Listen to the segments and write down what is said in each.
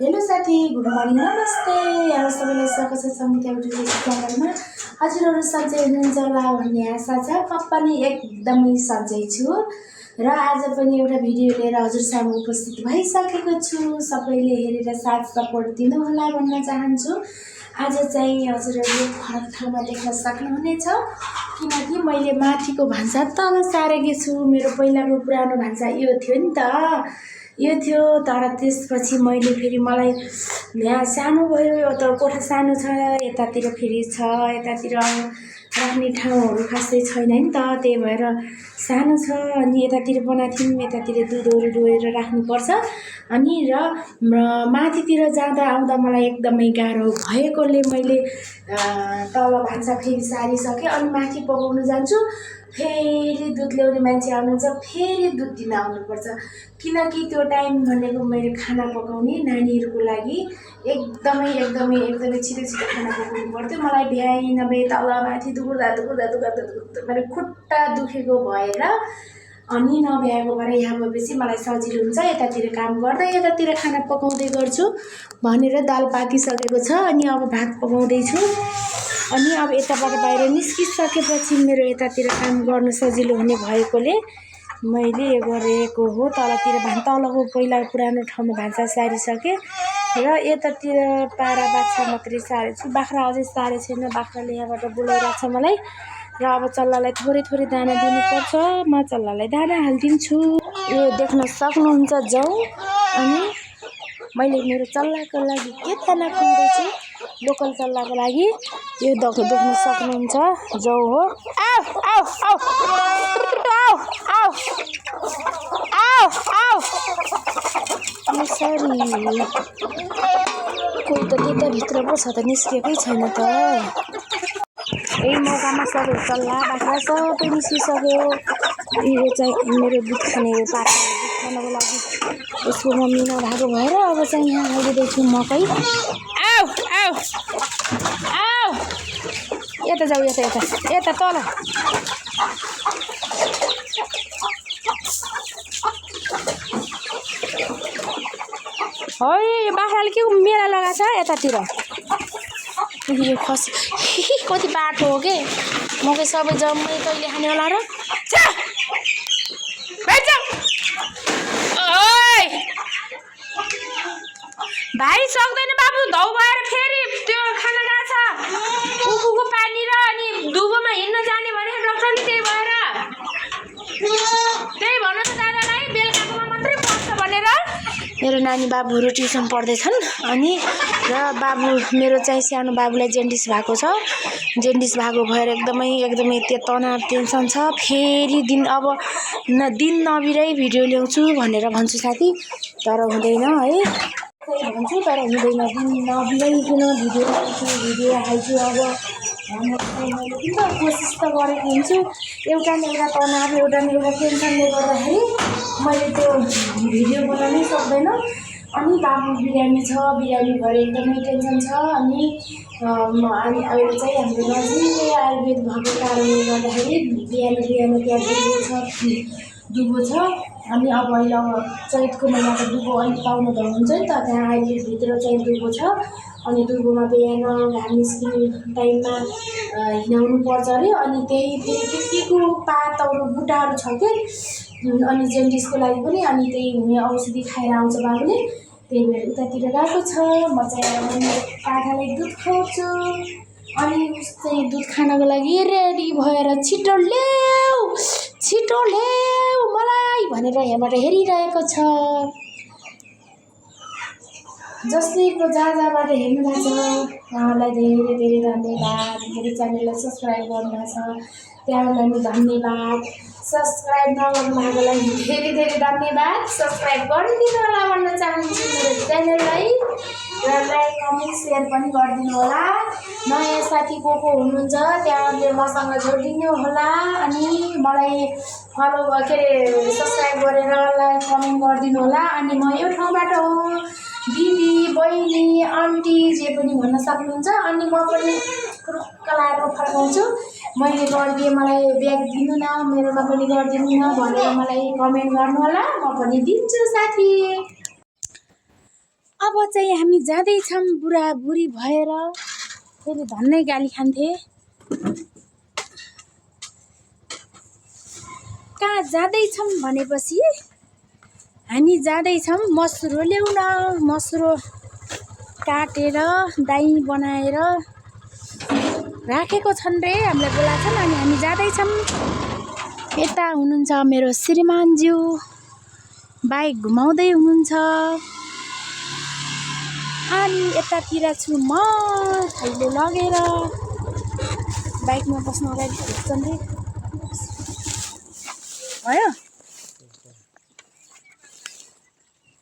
Hello साथी, good morning, नमस्ते। यहाँ सबैलाई स्वागत छ सङ्गीता युट्युब च्यानलमा। हजुरहरू सन्चै हुनुहुन्छ होला भन्ने आशा छ। म पनि एकदमै सन्चै छु र आज पनि एउटा भिडियो लिएर हजुर सामु उपस्थित भइसकेको छु। सबैले हेरेर साथ सपोर्ट दिनुहोला भन्न चाहन्छु। आज चाहिँ हजुरहरूले फरक ठाउँमा देख्न सक्नुहुनेछ किनकि मैले माथिको भान्सा तल सारेको छु। मेरो पहिलाको पुरानो भान्सा यो थियो नि त, यो थियो। तर त्यसपछि मैले फेरि मलाई यहाँ सानो भयो, एउटा कोठा सानो छ, यतातिर फेरि छ, यतातिर राख्ने ठाउँहरू खासै छैन नि त, त्यही भएर सानो छ। अनि यतातिर बनाएको थियौँ, यतातिर दुधहरू डोहेर राख्नुपर्छ। अनि र माथितिर जाँदा आउँदा मलाई एकदमै गाह्रो भएकोले मैले तल भान्सा फेरि सारिसकेँ। अनि माथि पकाउन जान्छु, फेरि दुध ल्याउने मान्छे आउनुहुन्छ, फेरि दुध दिन आउनुपर्छ किनकि त्यो टाइम भनेको मेरो खाना पकाउने नानीहरूको लागि एकदमै छिटो खाना पकाउनु पर्थ्यो। मलाई भ्याइ नभए तल माथि दुख्दा मेरो खुट्टा दुखेको भएर अनि नभ्याएको भएर यहाँ भएपछि मलाई सजिलो हुन्छ, यतातिर काम गर्दै यतातिर खाना पकाउँदै गर्छु भनेर दाल पाकिसकेको छ। अनि अब भात पकाउँदैछु। अनि अब यताबाट बाहिर निस्किसकेपछि मेरो यतातिर काम गर्न सजिलो हुने भएकोले मैले यो गरेको हो। तलको पहिला पुरानो ठाउँमा भान्सा सारिसकेँ र यतातिर पारा बाछा मात्रै सारेछु। बाख्रा अझै सारेको छैन, बाख्राले यहाँबाट बोलाइरहेको छ मलाई। र अब चल्लालाई थोरै दाना दिनुपर्छ। म चल्लालाई दाना हालिदिन्छु। यो देख्न सक्नुहुन्छ जौ। अनि मैले मेरो चल्लाको लागि के दाना खुवाउँदैछु, लोकल चल्लाको लागि यो देख्न सक्नुहुन्छ जौ हो। आउ आउ आउ आउ आउ आउ आउ यसरी कोही त त्यताभित्र पो छ त, निस्केकै छैन त। यही मौकामा सबै चल्ला बाख्रा सबै निस्किसक्यो। यो चाहिँ मेरो दुध खाने पारा दुध खानको लागि यसको मम्मी नभएको भएर अब चाहिँ यहाँ आइदिँदैछु मकै। आउ आउ आउ यता जाऊ, यता तल। है बाख्राले के मेला लगाएको छ यतातिर। खसी कति बाटो हो के, मकै सबै जम्मै कहिले खाने होला र। भाइ सक्दैन बाबु, धौ भएर फेरि त्यो खाना गएको छ उखुको पानी र अनि दुबोमा हिँड्न जाने भने डक्टरले, त्यही भन्न त दादालाई बेलुकाकोमा मात्रै पढ्छ भनेर। मेरो नानी बाबुहरू ट्युसन पढ्दैछन्। अनि र बाबु मेरो चाहिँ सानो बाबुलाई जेन्डिस भएको छ। जेन्डिस भएको भएर एकदमै त्यो तनाव टेन्सन छ। फेरि दिन नबिराई भिडियो ल्याउँछु भनेर भन्छु साथी, तर हुँदैन है, भन्छु तर हुँदैन। दिन नबिराइकन भिडियो हाल्छु। अब मैले किन कोसिस त गरेको हुन्छु। एउटा न एउटा तनाव, एउटा न एउटा टेन्सनले गर्दाखेरि मैले त्यो भिडियो बनाउनै सक्दैन। अनि बाबु बिरामी छ, बिरामी भएर एकदमै टेन्सन छ। अनि अहिले चाहिँ हाम्रो नजिकै आयुर्वेद भएको कारणले गर्दाखेरि बिहान त्यहाँ दुबो छ। अनि अब अहिले चैतको महिनाको दुबो अलिक पाउनु त हुन्छ नि त, त्यहाँ आयुर्वेदभित्र चाहिँ दुबो छ। अनि दुबोमा बिहान घाम निस्किने टाइममा हिँडाउनु पर्छ अरे। अनि त्यही फेरि के पातहरू बुट्टाहरू छ कि, अनि जेन्डिसको लागि पनि। अनि त्यही हुने औषधि खाएर आउँछ बाबुले, त्यही भएर उतातिर गएको छ। म चाहिँ पाठालाई दुध खुवाउँछु। अनि चाहिँ दुध खानको लागि रेडी भएर छिटो ल्याऊ मलाई भनेर यहाँबाट हेरिरहेको छ। जसैको जहाँबाट हेर्नु भएको छ उहाँलाई धेरै धन्यवाद। मेरो च्यानललाई सब्सक्राइब गर्नुभएको छ त्यहाँलाई धन्यवाद। सब्सक्राइब नगर्नु भएकोलाई धेरै धन्यवाद। सब्सक्राइब गरिदिनु होला भन्न चाहन्छु मेरो च्यानललाई। र लाइक कमेन्ट सेयर पनि गरिदिनु होला। नयाँ साथी को हुनुहुन्छ त्यहाँले मसँग जोडिदिनु होला। अनि मलाई फलो सब्सक्राइब गरेर लाइक कमेन्ट गरिदिनु होला। अनि म यो ठाउँबाट हो, दिदी बहिनी आन्टी जे पनि भन्न सक्नुहुन्छ। अनि म पनि कलाएर फर्काउँछु। मैले गरिदिएँ मलाई ब्याग दिनु न, मेरोमा पनि गरिदिनु न भनेर मलाई कमेन्ट गर्नु होला, म पनि दिन्छु साथी। अब चाहिँ हामी जाँदैछौँ बुढाबुढी भएर। फेरि धन्नै गाली खान्थे। कहाँ जाँदैछौँ भनेपछि हामी जाँदैछौँ मसुरो ल्याउन। मसुरो काटेर दाई बनाएर राखेको छन् रे, हामीलाई बोलाछन् अनि हामी जाँदैछौँ। यता हुनुहुन्छ मेरो श्रीमानज्यू, बाइक घुमाउँदै हुनुहुन्छ। अनि यतातिर छु म थैलो लगेर। बाइकमा बस्नु अगाडि हेर्छन् रे भयो।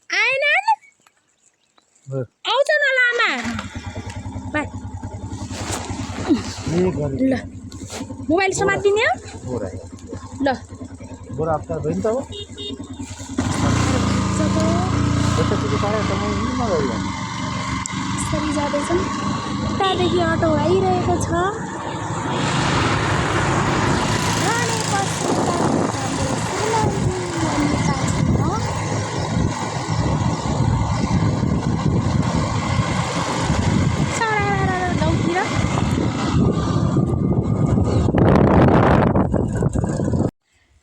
आएनन् आउँछ न लामा बाई ल मोबाइल समातिदिने हो ल बरु आफ्टर भयो नि त अब यसरी जाँदैछौँ। उतादेखि अटो आइरहेको छ। गाउँतिर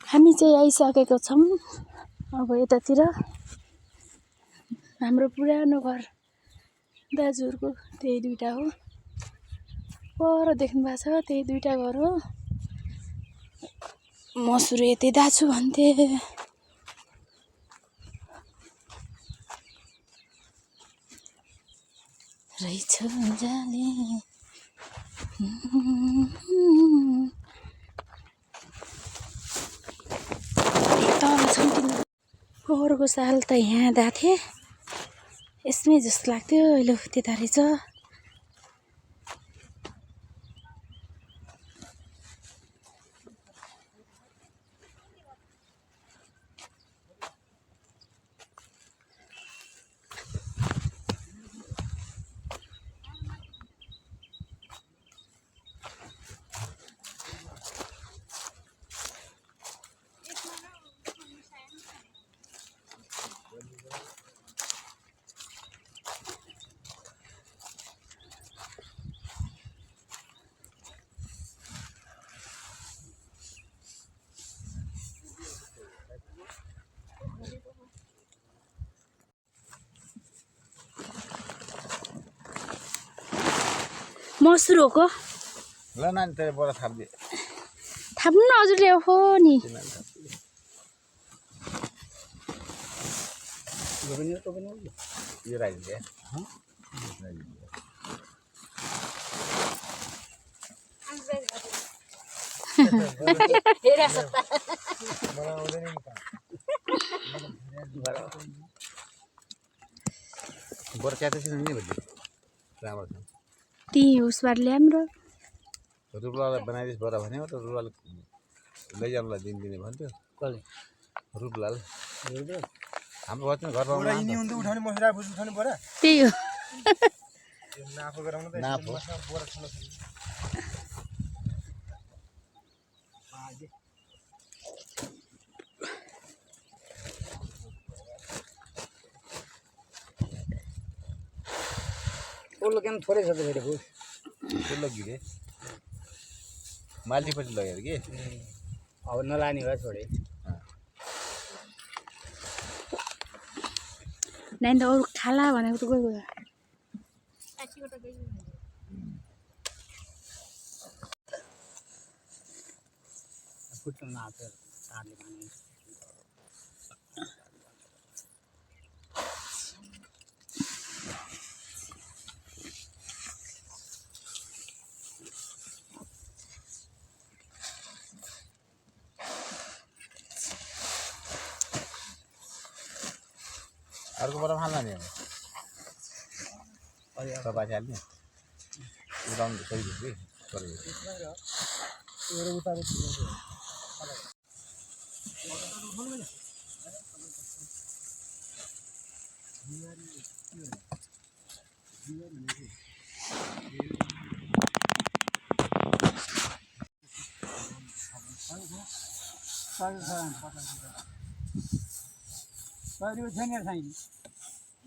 हामी चाहिँ आइसकेको छौँ। अब यतातिर हाम्रो पुरानो घर दाजुहरूको त्यही दुईटा हो। पर देख्नु भएको छ त्यही दुईटा घर हो। मसुरो यतै दाछु भन्थे। रहेछ जाने पोहोरको साल त यहाँ गएको थिएँ, यसमै जस्तो लाग्थ्यो। अहिले त्यता रहेछ। मसुरोको ल नानी तेरो बडा थाप्दे थाप्नु न हजुरले हो नि। यो राखिदिए बरु च्यातेपछि नि भन्ने राम्रो छ। ती उसबाट ल्याम र रुपलालाई बनाइदिस् बडा भन्यो त रुपलाले लैजानुलाई दिने भन्थ्यो। कसले? रुपलाल हाम्रो घरमा उठाउने मसुरा उठाउने बडा त्यही हो। नाफो गराउनु त नाफो ओल्लो केम थोरै छ त फेरि फुल ठुलो गिरे माल्टीपट्टि लगेर कि अब नलाने भए छोडे नाइन त अरू खाला भनेको त गयो फुट्न नआएको तारले भने अर्को बडा हाल्ला नि अब तपाईँ हाल्ने उडाउनु त सही हो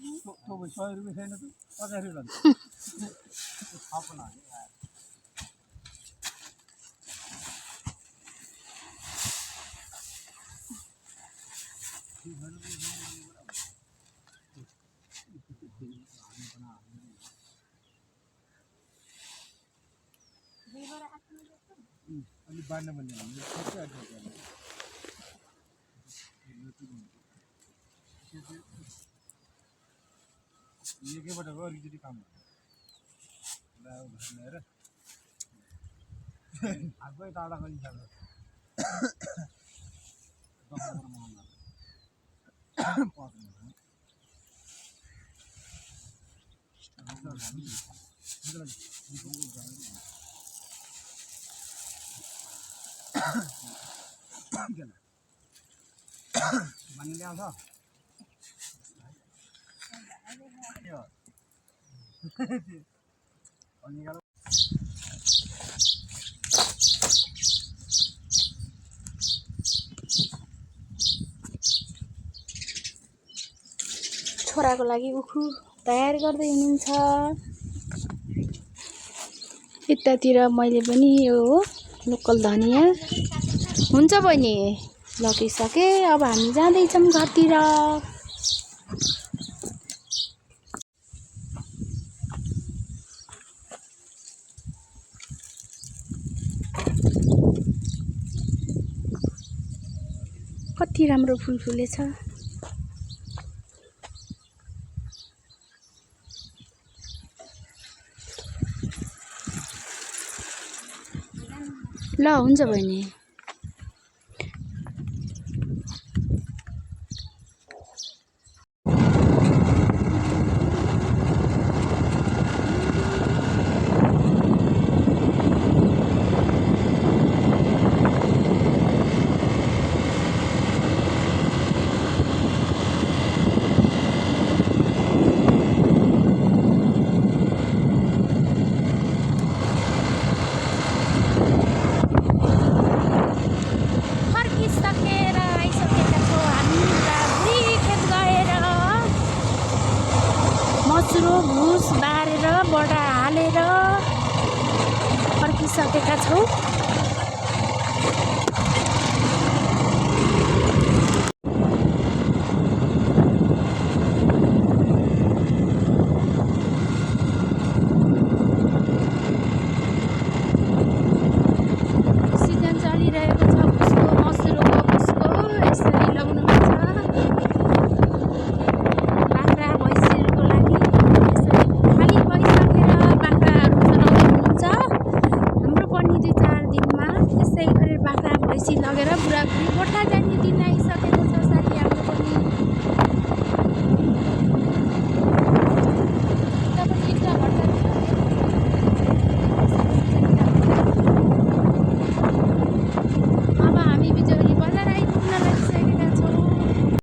100 रुपियाँ छैन त 50 रुपियाँ अलि बाँड्न भन्ने एकैबाट गयो अलिकति काम ल्याएर हातमै टाढा पनि जान्छ भन्ने ल्याउँछ छोराको लागि उखु तयार गर्दै हुनुहुन्छ। यतातिर मैले पनि यो लोकल धनिया हुन्छ बहिनी लगिसके। अब हामी जाँदैछौँ घरतिर। कति राम्रो फुल फुलेछ। ल हुन्छ बहिनी। भुस बारेर बडा हालेर फर्किसकेका छौँ। सिजन चलिरहेको छ भुसको, मसुरोको भुसको। यसरी लगाउनुपर्छ बाख्रा भैँसीहरूको लागि। खाली भइसकेर बाख्राहरू चलाउनुहुन्छ। हाम्रो पनि 2-4 दिनमा त्यसै गरेर बाख्रा भैँसी लगेर बुढाबुढी गोठा